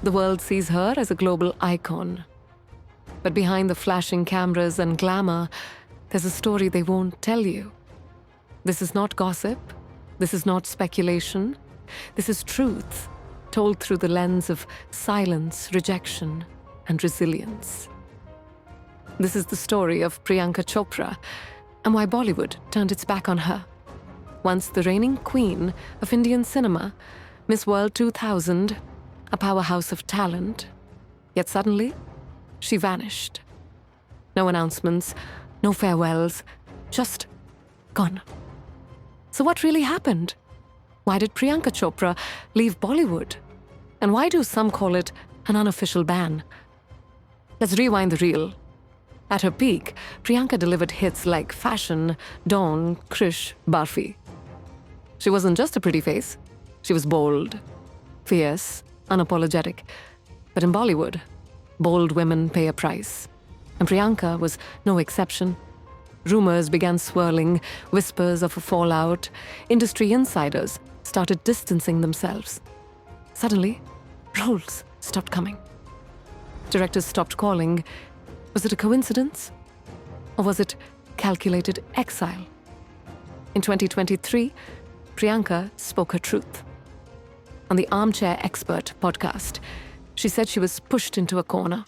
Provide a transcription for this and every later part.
The world sees her as a global icon. But behind the flashing cameras and glamour, there's a story they won't tell you. This is not gossip. This is not speculation. This is truth, told through the lens of silence, rejection, and resilience. This is the story of Priyanka Chopra and why Bollywood turned its back on her. Once the reigning queen of Indian cinema, Miss World 2000, a powerhouse of talent, yet suddenly, she vanished. No announcements, no farewells, just gone. So what really happened? Why did Priyanka Chopra leave Bollywood? And why do some call it an unofficial ban? Let's rewind the reel. At her peak, Priyanka delivered hits like Fashion, Dawn, Krish, Barfi. She wasn't just a pretty face. She was bold, fierce, unapologetic. But in Bollywood, bold women pay a price. And Priyanka was no exception. Rumors began swirling, whispers of a fallout. Industry insiders started distancing themselves. Suddenly, roles stopped coming. Directors stopped calling. Was it a coincidence? Or was it calculated exile? In 2023, Priyanka spoke her truth. On the Armchair Expert podcast, she said she was pushed into a corner,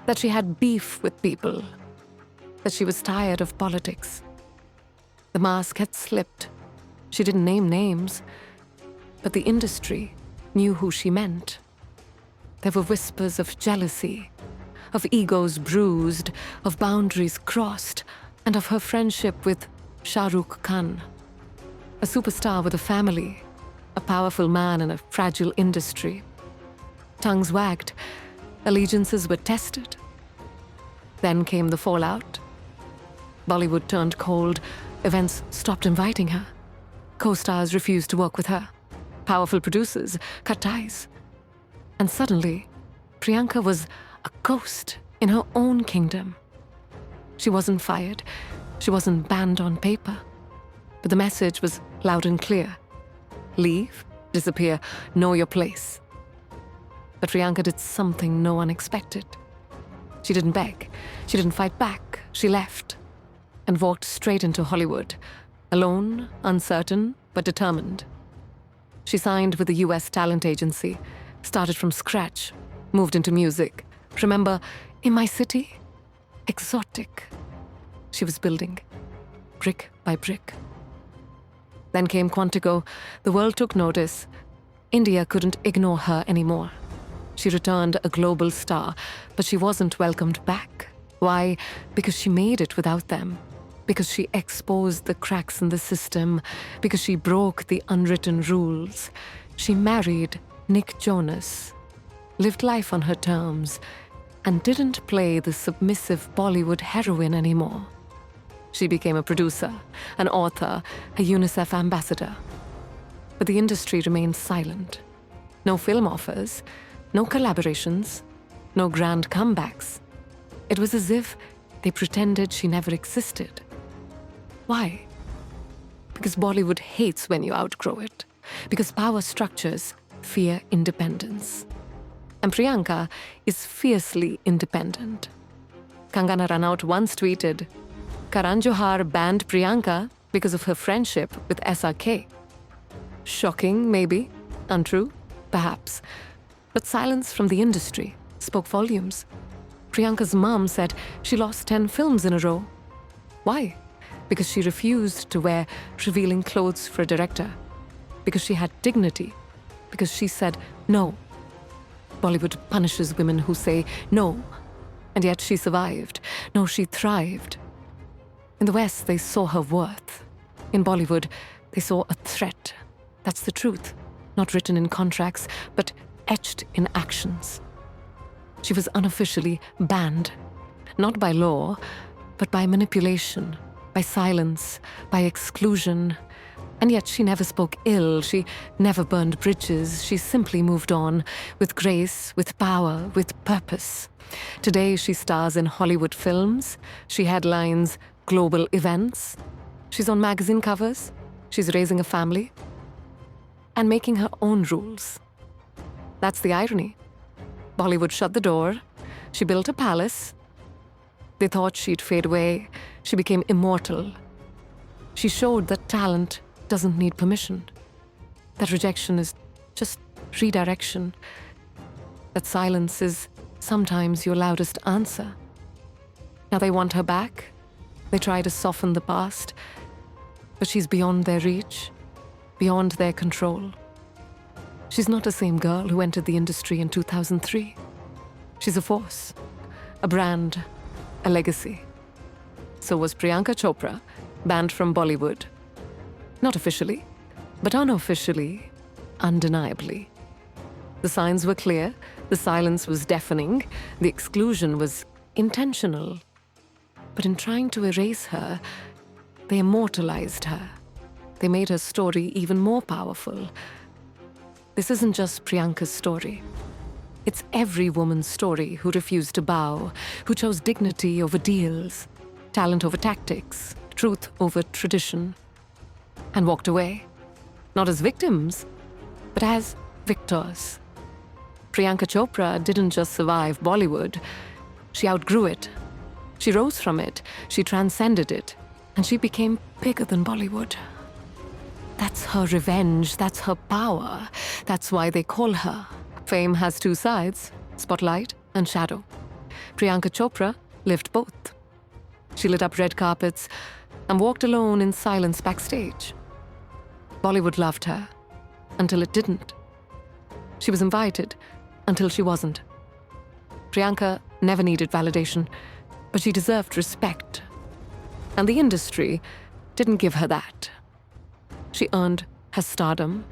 that she had beef with people, that she was tired of politics. The mask had slipped. She didn't name names, but the industry knew who she meant. There were whispers of jealousy, of egos bruised, of boundaries crossed, and of her friendship with Shah Rukh Khan, a superstar with a family, a powerful man in a fragile industry. Tongues wagged, allegiances were tested. Then came the fallout. Bollywood turned cold, events stopped inviting her. Co-stars refused to work with her. Powerful producers cut ties. And suddenly, Priyanka was a ghost in her own kingdom. She wasn't fired. She wasn't banned on paper. But the message was loud and clear. Leave, disappear, know your place. But Priyanka did something no one expected. She didn't beg. She didn't fight back. She left and walked straight into Hollywood, alone, uncertain, but determined. She signed with the US talent agency, started from scratch, moved into music. Remember, in my city? Exotic. She was building, brick by brick. Then came Quantico. The world took notice. India couldn't ignore her anymore. She returned a global star, but she wasn't welcomed back. Why? Because she made it without them. Because she exposed the cracks in the system. Because she broke the unwritten rules. She married Nick Jonas, lived life on her terms, and didn't play the submissive Bollywood heroine anymore. She became a producer, an author, a UNICEF ambassador. But the industry remained silent. No film offers, no collaborations, no grand comebacks. It was as if they pretended she never existed. Why? Because Bollywood hates when you outgrow it. Because power structures fear independence. And Priyanka is fiercely independent. Kangana Ranaut once tweeted, Karan Johar banned Priyanka because of her friendship with SRK. Shocking, maybe. Untrue, perhaps. But silence from the industry spoke volumes. Priyanka's mom said she lost 10 films in a row. Why? Because she refused to wear revealing clothes for a director. Because she had dignity. Because she said no. Bollywood punishes women who say no. And yet she survived. No, she thrived. In the West, they saw her worth. In Bollywood, they saw a threat. That's the truth. Not written in contracts, but etched in actions. She was unofficially banned. Not by law, but by manipulation, by silence, by exclusion. And yet she never spoke ill. She never burned bridges. She simply moved on with grace, with power, with purpose. Today, she stars in Hollywood films. She headlines global events. She's on magazine covers. She's raising a family and making her own rules. That's the irony. Bollywood shut the door. She built a palace. They thought she'd fade away. She became immortal. She showed that talent doesn't need permission. That rejection is just redirection. That silence is sometimes your loudest answer. Now they want her back. They try to soften the past. But she's beyond their reach, beyond their control. She's not the same girl who entered the industry in 2003. She's a force, a brand, a legacy. So was Priyanka Chopra, banned from Bollywood. Not officially, but unofficially, undeniably. The signs were clear, the silence was deafening, the exclusion was intentional. But in trying to erase her, they immortalized her. They made her story even more powerful. This isn't just Priyanka's story. It's every woman's story who refused to bow, who chose dignity over deals, talent over tactics, truth over tradition, and walked away, not as victims, but as victors. Priyanka Chopra didn't just survive Bollywood. She outgrew it. She rose from it. She transcended it. And she became bigger than Bollywood. That's her revenge. That's her power. That's why they call her. Fame has two sides, spotlight and shadow. Priyanka Chopra lived both. She lit up red carpets and walked alone in silence backstage. Bollywood loved her until it didn't. She was invited until she wasn't. Priyanka never needed validation, but she deserved respect. And the industry didn't give her that. She earned her stardom.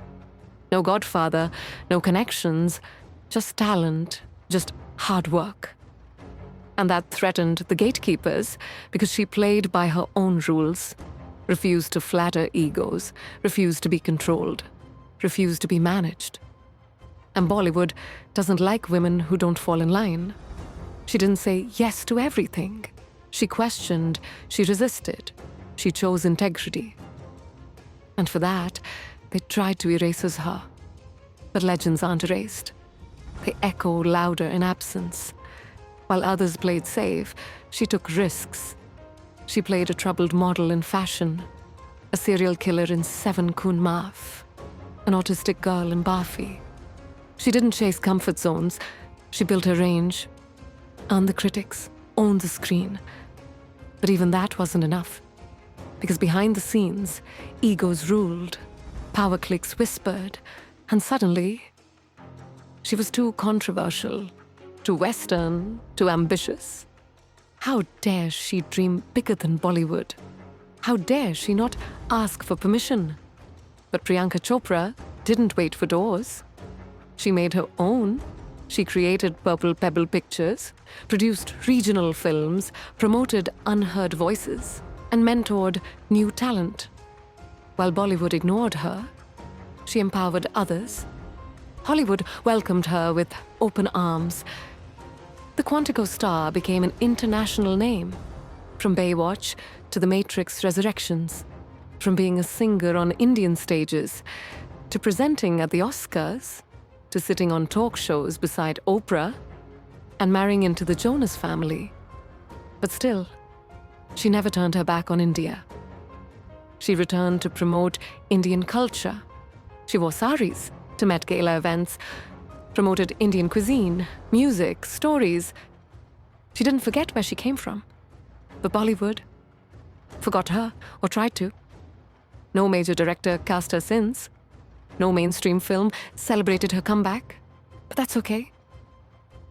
No godfather, no connections, just talent, just hard work. And that threatened the gatekeepers because she played by her own rules, refused to flatter egos, refused to be controlled, refused to be managed. And Bollywood doesn't like women who don't fall in line. She didn't say yes to everything. She questioned, she resisted, she chose integrity. And for that, they tried to erase her. But legends aren't erased. They echo louder in absence. While others played safe, she took risks. She played a troubled model in fashion, a serial killer in Seven Kun Maaf, an autistic girl in Barfi. She didn't chase comfort zones. She built her range, earned the critics, owned the screen. But even that wasn't enough. Because behind the scenes, egos ruled, power cliques whispered, and suddenly, she was too controversial, too Western, too ambitious. How dare she dream bigger than Bollywood? How dare she not ask for permission? But Priyanka Chopra didn't wait for doors. She made her own. She created Purple Pebble Pictures, produced regional films, promoted unheard voices, and mentored new talent. While Bollywood ignored her, she empowered others. Hollywood welcomed her with open arms. The Quantico star became an international name, from Baywatch to The Matrix Resurrections, from being a singer on Indian stages, to presenting at the Oscars, to sitting on talk shows beside Oprah, and marrying into the Jonas family. But still, she never turned her back on India. She returned to promote Indian culture. She wore saris to Met Gala events, promoted Indian cuisine, music, stories. She didn't forget where she came from. But Bollywood forgot her, or tried to. No major director cast her since. No mainstream film celebrated her comeback. But that's okay,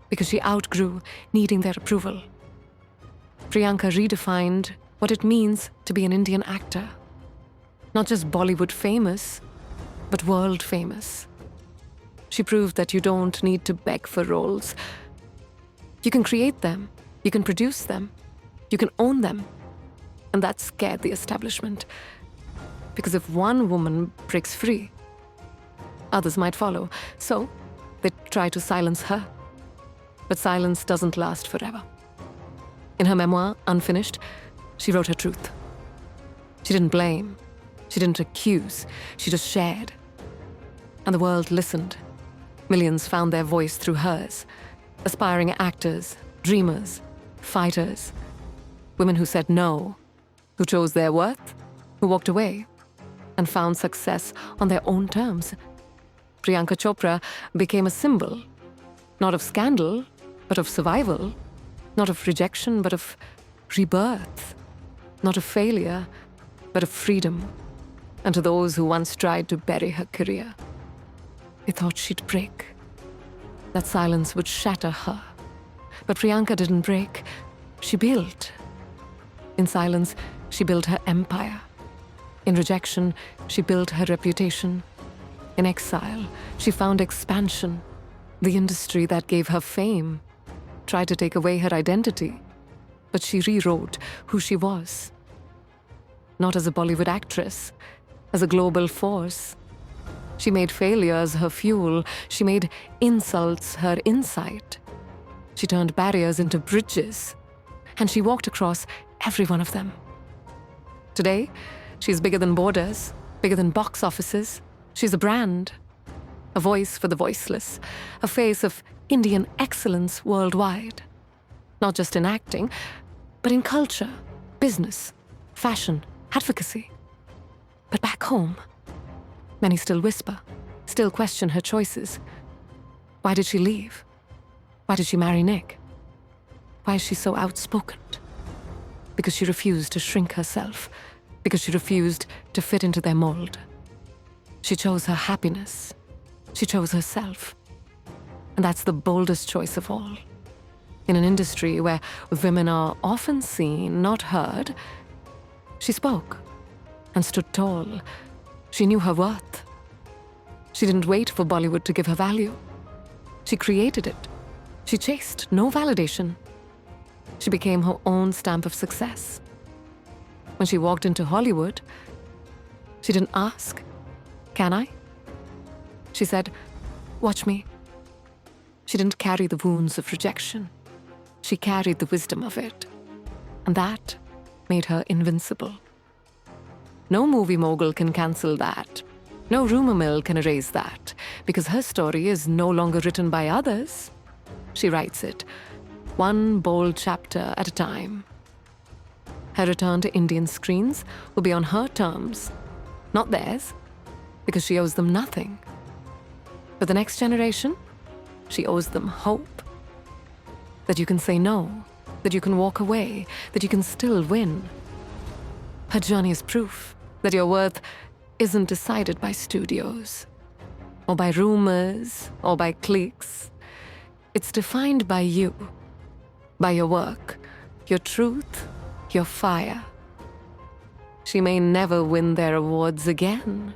because she outgrew needing their approval. Priyanka redefined what it means to be an Indian actor. Not just Bollywood famous, but world famous. She proved that you don't need to beg for roles. You can create them, you can produce them, you can own them. And that scared the establishment. Because if one woman breaks free, others might follow. So they try to silence her. But silence doesn't last forever. In her memoir, Unfinished, she wrote her truth. She didn't blame. She didn't accuse. She just shared. And the world listened. Millions found their voice through hers. Aspiring actors, dreamers, fighters. Women who said no, who chose their worth, who walked away, and found success on their own terms. Priyanka Chopra became a symbol, not of scandal, but of survival, not of rejection, but of rebirth, not of failure, but of freedom. And to those who once tried to bury her career, they thought she'd break, that silence would shatter her. But Priyanka didn't break, she built. In silence, she built her empire. In rejection, she built her reputation. In exile, she found expansion. The industry that gave her fame tried to take away her identity, but she rewrote who she was. Not as a Bollywood actress, as a global force. She made failures her fuel. She made insults her insight. She turned barriers into bridges, and she walked across every one of them. Today, she's bigger than borders, bigger than box offices. She's a brand, a voice for the voiceless, a face of Indian excellence worldwide. Not just in acting, but in culture, business, fashion, advocacy. But back home, many still whisper, still question her choices. Why did she leave? Why did she marry Nick? Why is she so outspoken? Because she refused to shrink herself, because she refused to fit into their mold. She chose her happiness. She chose herself. And that's the boldest choice of all. In an industry where women are often seen, not heard, she spoke and stood tall. She knew her worth. She didn't wait for Bollywood to give her value. She created it. She chased no validation. She became her own stamp of success. When she walked into Hollywood, she didn't ask, "Can I?" She said, "Watch me." She didn't carry the wounds of rejection. She carried the wisdom of it. And that made her invincible. No movie mogul can cancel that. No rumor mill can erase that, because her story is no longer written by others. She writes it, one bold chapter at a time. Her return to Indian screens will be on her terms, not theirs, because she owes them nothing. For the next generation, she owes them hope. That you can say no, that you can walk away, that you can still win. Her journey is proof that your worth isn't decided by studios, or by rumors, or by cliques. It's defined by you, by your work, your truth, your fire. She may never win their awards again,